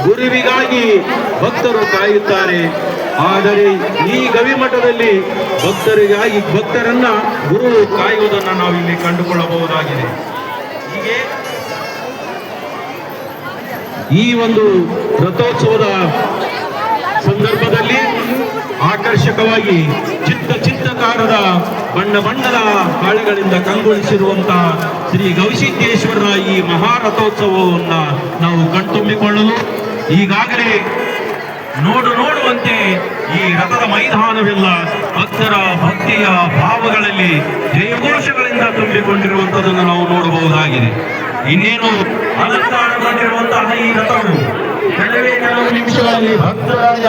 ಗುರುವಿಗಾಗಿ ಭಕ್ತರು ಕಾಯುತ್ತಾರೆ. ಆದರೆ ಈ ಗವಿಮಠದಲ್ಲಿ ಭಕ್ತರನ್ನ ಗುರು ಕಾಯುವುದನ್ನು ನಾವು ಇಲ್ಲಿ ಕಂಡುಕೊಳ್ಳಬಹುದಾಗಿದೆ. ಹೀಗೆ ಈ ಒಂದು ರಥೋತ್ಸವದ ಸಂದರ್ಭದಲ್ಲಿ ಆಕರ್ಷಕವಾಗಿ ಚಿತ್ರಕಾರದ ಬಣ್ಣದ ಹಾಳೆಗಳಿಂದ ಕಂಗೊಳಿಸಿರುವಂತಹ ಶ್ರೀ ಗವಿಸಿದ್ದೇಶ್ವರರ ಈ ಮಹಾರಥೋತ್ಸವವನ್ನ ನಾವು ಕಣ್ತುಂಬಿಕೊಳ್ಳಲು ಈಗಾಗಲೇ ನೋಡುವಂತೆ ಈ ರಥದ ಮೈದಾನವೆಲ್ಲ ಭಕ್ತರ ಭಕ್ತಿಯ ಭಾವಗಳಲ್ಲಿ ಜಯಘೋಷಗಳಿಂದ ತುಂಬಿಕೊಂಡಿರುವಂತದನ್ನು ನಾವು ನೋಡಬಹುದಾಗಿದೆ. ಇನ್ನೇನು ಅಲಂಕಾರಗೊಂಡಿರುವಂತಹ ಈ ರಥವು ಕೆಲವು ನಿಮಿಷಗಳಲ್ಲಿ ಭಕ್ತರಿಂದ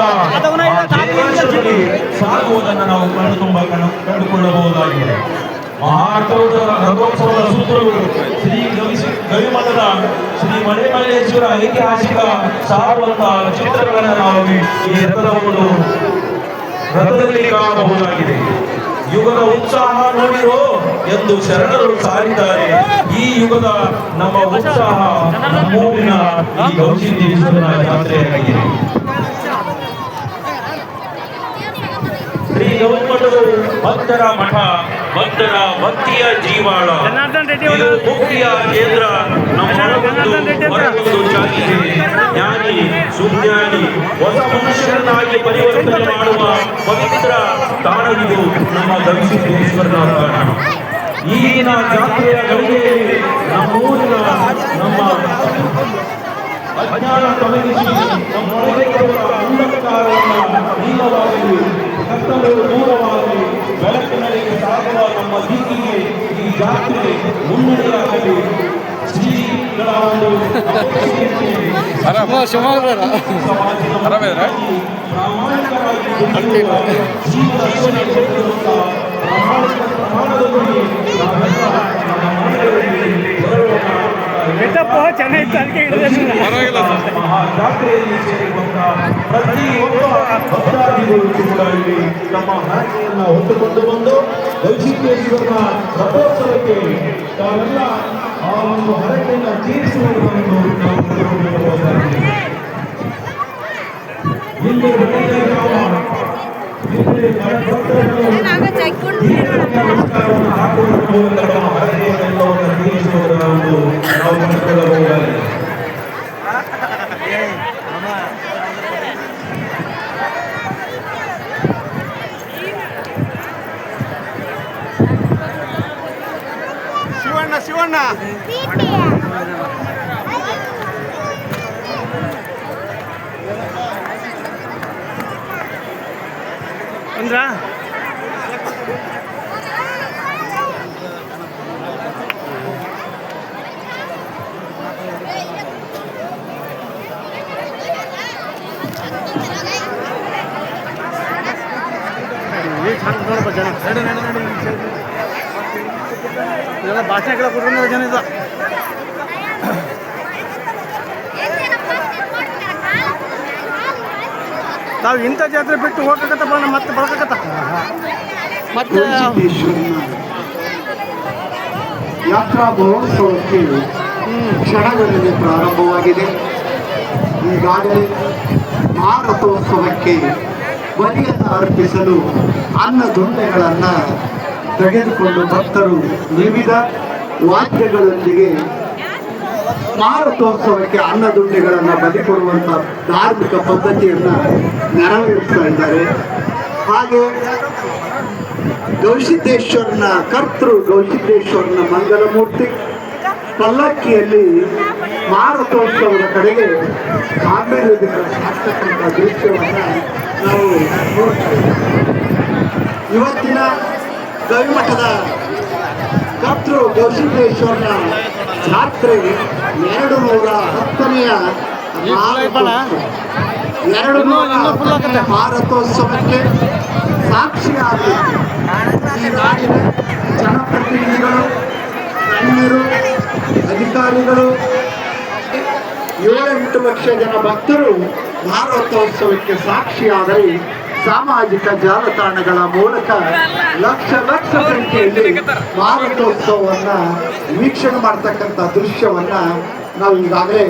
ಜಯಘೋಷದಲ್ಲಿ ಸಾಗುವುದನ್ನು ನಾವು ಕಂಡುಕೊಳ್ಳಬಹುದಾಗಿದೆ. ರಥೋತ್ಸವದ ಸೂತ್ರಗಳು ಶ್ರೀ ಗವಿಮಠದ ಶ್ರೀ ಮಲೆಮಲ್ಲೇಶ್ವರ ಐತಿಹಾಸಿಕ ಸಾರುವಂತಹ ಚಿತ್ರಗಳನ್ನು ನಾವು ಈ ರಥದಲ್ಲಿ ಕಾಣಬಹುದಾಗಿದೆ. ಯುಗದ ಉತ್ಸಾಹ ನೋಡಿರೋ ಎಂದು ಶರಣರು ಸಾರಿದ್ದಾರೆ. ಈ ಯುಗದ ನಮ್ಮ ಉತ್ಸಾಹ ನಮ್ಮೂರಿನ ಈ ಗವಿಸಿದ್ದೇಶ್ವರನ ಜಾತ್ರೆಯಾಗಿದೆ. ಶ್ರೀ ಗವಿಮಠವು ಭಕ್ತರ ಮಠ, ಭಕ್ತರ ಭಕ್ತಿಯ ಜೀವಾಳ, ಮುಕ್ತಿಯ ಕೇಂದ್ರ. ಹೊರಗೊಂದು ಚಾಲಿಗೆ ಜ್ಞಾನಿ ಸುಜ್ಞಾನಿ ಹೊಸ ಮನುಷ್ಯರನ್ನಾಗಿ ಪರಿವರ್ತನೆ ಮಾಡುವ ಪವಿತ್ರ ತಾಣವಿದು ನಮ್ಮ ಗವಿಸಿದ್ದೇಶ್ವರನ ತಾಣ. ಈಗಿನ ಜಾತ್ರೆಯ ಗಳಿಗೆಯಲ್ಲಿ ನಮ್ಮೂರಿನ ನಮ್ಮ ಅಜ್ಞಾನ ತೊಲಗಿಸಿ ನಮ್ಮೊಳಗಿರುವ ಅಂಧಕಾರವನ್ನು ನೀಲವಾಗಿ ಕತ್ತಲು ದೂರವಾಗಿ ಬೆಳಕಿನಡೆಗೆ ಸಾಗುವ ನಮ್ಮ ದಿಕ್ಕಿಗೆ ಈ ಜಾತ್ರೆ ಮುನ್ನಡೆಯಾಗಲಿ. ಶ್ರೀಗಳ ಒಂದು ಜಾತ್ರೆಯಲ್ಲಿ ಸೇರಿರುವಂತಹ ಪ್ರತಿಯೊಬ್ಬ ಭಕ್ತಾದಿಗಳು ಕೂಡ ಇಲ್ಲಿ ತಮ್ಮ ಹರಕೆಯನ್ನು ಹೊತ್ತುಕೊಂಡು ಬಂದು ಗವಿಸಿದ್ದೇಶ್ವರನ ರಥೋತ್ಸವಕ್ಕೆ ತಾವೆಲ್ಲ ಆ ಒಂದು ಹರಕೆಯನ್ನು ತೀರಿಸುವುದನ್ನು ನಾವು ಕಂಡುಕೊಳ್ಳಬಹುದಾಗಿದೆ. ಇಲ್ಲಿ ಶಿವಣ್ಣ ಅಂದ್ರ ಜನ ಭಾಷಣ ಕೇಳ ಕೊಡ್ರ ಜನ ಇದ್ದ ನಾವು ಇಂಥ ಜಾತ್ರೆ ಬಿಟ್ಟು ಹೋಗಕತ್ತಪ್ಪ ಮತ್ತೆ ಬರಕತ್ತ ಮತ್ತೆ ಯಾತ್ರಾ ಮಹೋತ್ಸವಕ್ಕೆ ಕ್ಷಣಗಳಲ್ಲಿ ಪ್ರಾರಂಭವಾಗಿದೆ. ಈಗಾಗಲೇ ಮಹಾರಥೋತ್ಸವಕ್ಕೆ ಬಲಿಯನ್ನು ಅರ್ಪಿಸಲು ಅನ್ನದುಂಡೆಗಳನ್ನು ತೆಗೆದುಕೊಂಡು ಭಕ್ತರು ವಿವಿಧ ವಾದ್ಯಗಳೊಂದಿಗೆ ಮಹಾರಥೋತ್ಸವಕ್ಕೆ ಅನ್ನದುಂಡೆಗಳನ್ನು ಬಲಿ ಕೊಡುವಂಥ ಧಾರ್ಮಿಕ ಪದ್ಧತಿಯನ್ನು ನೆರವೇರಿಸ್ತಾ ಇದ್ದಾರೆ. ಹಾಗೆ ಗವಿಸಿದ್ದೇಶ್ವರನ ಗವಿಸಿದ್ದೇಶ್ವರನ ಮಂಗಲಮೂರ್ತಿ ಪಲ್ಲಕ್ಕಿಯಲ್ಲಿ ಮಹಾರಥೋತ್ಸವದ ಕಡೆಗೆ ಗಾಂಭೀರ್ಯದಿಂದ ಸಾಕ್ತಕ್ಕಂಥ ದೃಶ್ಯವನ್ನು ನಾವು ನೋಡ್ತಾ ಇದ್ದೇವೆ. ಇವತ್ತಿನ ಗವಿಮಠದ ಗವಿಸಿದ್ದೇಶ್ವರನ ಜಾತ್ರೆ 210ನೆಯ ಭಾರತೋತ್ಸವಕ್ಕೆ ಸಾಕ್ಷಿಯಾಗಿ ಈ ನಾಡಿನ ಜನಪ್ರತಿನಿಧಿಗಳು, ಗಣ್ಯರು, ಅಧಿಕಾರಿಗಳು, 7-8 ಲಕ್ಷ ಜನ ಭಕ್ತರು ಭಾರತೋತ್ಸವಕ್ಕೆ ಸಾಕ್ಷಿಯಾದರೆ ಸಾಮಾಜಿಕ ಜಾಲತಾಣಗಳ ಮೂಲಕ ಲಕ್ಷ ಸಂಖ್ಯೆಯಲ್ಲಿ ಭಾರತೋತ್ಸವವನ್ನು ವೀಕ್ಷಣೆ ಮಾಡ್ತಕ್ಕಂಥ ದೃಶ್ಯವನ್ನ ನಾವು ಈಗಾಗಲೇ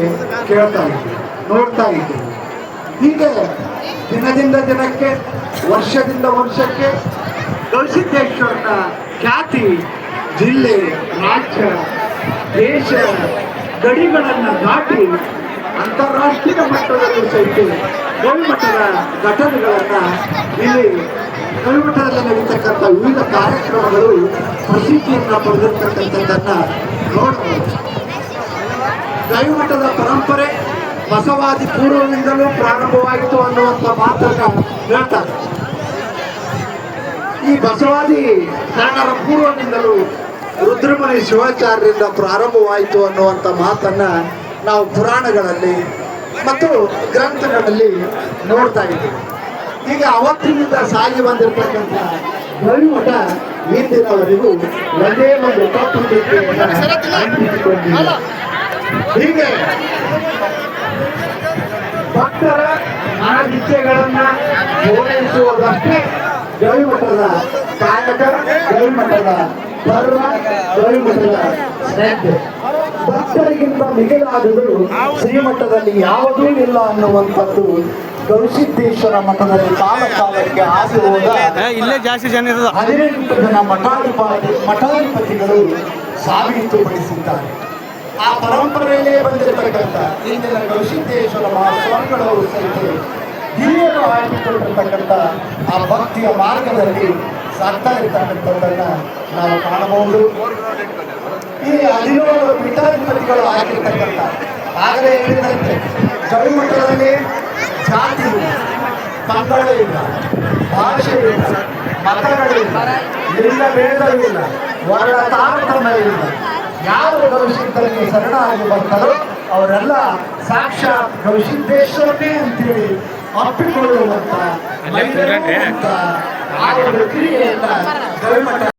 ಕೇಳ್ತಾ ಇದ್ದೀವಿ. ನೋಡ್ತಾ ಇದ್ದೀವಿ. ಹೀಗೆ ದಿನದಿಂದ ದಿನಕ್ಕೆ, ವರ್ಷದಿಂದ ವರ್ಷಕ್ಕೆ ಗವಿಸಿದ್ದೇಶ್ವರನ ಖ್ಯಾತಿ ಜಿಲ್ಲೆ, ರಾಜ್ಯ, ದೇಶ ಗಡಿಗಳನ್ನು ದಾಟಿ ಅಂತಾರಾಷ್ಟ್ರೀಯ ಮಟ್ಟದಲ್ಲೂ ಸಹಿತ ಗವಿಮಠದ ಘಟನೆಗಳನ್ನು ಇಲ್ಲಿ ಗವಿಮಠದಲ್ಲಿ ನಡೀತಕ್ಕಂಥ ವಿವಿಧ ಕಾರ್ಯಕ್ರಮಗಳು ಪ್ರಸಿದ್ಧಿಯನ್ನು ಪಡೆದಿರ್ತಕ್ಕಂಥದ್ದನ್ನು ನೋಡಬಹುದು. ಗವಿಮಠದ ಪರಂಪರೆ ಬಸವಾದಿ ಪೂರ್ವದಿಂದಲೂ ಪ್ರಾರಂಭವಾಯಿತು ಅನ್ನುವಂಥ ಮಾತನ್ನು ಹೇಳ್ತಾರೆ. ಈ ಬಸವಾದಿ ಶರಣರ ಪೂರ್ವದಿಂದಲೂ ರುದ್ರಮುನಿ ಶಿವಾಚಾರ್ಯರಿಂದ ಪ್ರಾರಂಭವಾಯಿತು ಅನ್ನುವಂಥ ಮಾತನ್ನ ನಾವು ಪುರಾಣಗಳಲ್ಲಿ ಮತ್ತು ಗ್ರಂಥಗಳಲ್ಲಿ ನೋಡ್ತಾ ಇದ್ದೀವಿ. ಈಗ ಅವತ್ತಿನಿಂದ ಸಾಗಿ ಬಂದಿರತಕ್ಕಂಥ ಗವಿಮಠ ಇಂದಿನವರೆಗೂ ಒಂದೇ ಒಂದು ತತ್ವದಿಕ್ಕೆಯನ್ನು ಅಂಟಿಸಿಕೊಂಡಿಲ್ಲ. ಹೀಗೆ ಭಕ್ತರ ಮನದಿಚ್ಛೆಗಳನ್ನ ಪೂರೈಸುವುದಷ್ಟೇ ಗವಿಮಠದ ಕಾಯಕ, ಗವಿಮಠದ ಧರ್ಮ, ಗವಿಮಠದ ಶ್ರದ್ಧೆ. ಭಕ್ತರಿಗಿಂತ ಮಿಗಿಲಾದುದು ಶ್ರೀಮಠದಲ್ಲಿ ಯಾವುದೂ ಇಲ್ಲ ಅನ್ನುವಂಥದ್ದು ಗವಿಸಿದ್ದೇಶ್ವರ ಮಠದಲ್ಲಿ ಕಾಲ ಕಾಲಕ್ಕೆ ಆಗಿ ಹೋದ ಇಲ್ಲೇ ಜಾಸ್ತಿ ಜನ ಇರೋದು 18 ಜನ ಮಠಾಧಿಪತಿಗಳು ಸಾಬೀತುಪಡಿಸಿದ್ದಾರೆ. ಆ ಪರಂಪರೆಯಲ್ಲೇ ಬಂದಿರತಕ್ಕಂಥ ಇಂದಿನ ಗವಿಸಿದ್ದೇಶ್ವರ ಮಹಾಸ್ವಾಮಿಗಳವರು ಸಹಿತ ಹಿರಿಯರು ಆಗಿಕೊಂಡಿರ್ತಕ್ಕಂಥ ಆ ಭಕ್ತಿಯ ಮಾರ್ಗದಲ್ಲಿ ಸಾಗ್ತಾ ಇರ್ತಕ್ಕಂಥದ್ದನ್ನು ನಾವು ಕಾಣಬಹುದು. ಈ 17 ಪೀಠಾಧಿಪತಿಗಳು ಆಗಿರ್ತಕ್ಕಂಥ ಆಗಲೇ ಹೇಳಿದಂತೆ ಗವಿಮಠದಲ್ಲಿ ಜಾತಿ ಇಲ್ಲ, ಪಂಗಡ ಇಲ್ಲ, ಭಾಷೆ ಇಲ್ಲ, ಮತಗಳಿಲ್ಲ, ಲಿಂಗ ಭೇದವಿಲ್ಲ, ವರ್ಣ ತಾರತಮ್ಯ ಇಲ್ಲ. ಯಾರು ಗವಿಸಿದ್ದರಿಗೆ ಶರಣಾಗಿ ಬರ್ತಾರೋ ಅವರೆಲ್ಲ ಸಾಕ್ಷಾತ್ ಗವಿಸಿದ್ದೇಶ್ವರನೇ ಅಂತೇಳಿ ಅಪ್ಪಿಕೊಳ್ಳುವಂತ ಕ್ರಿಯೆಯನ್ನ ಗವಿಮಠ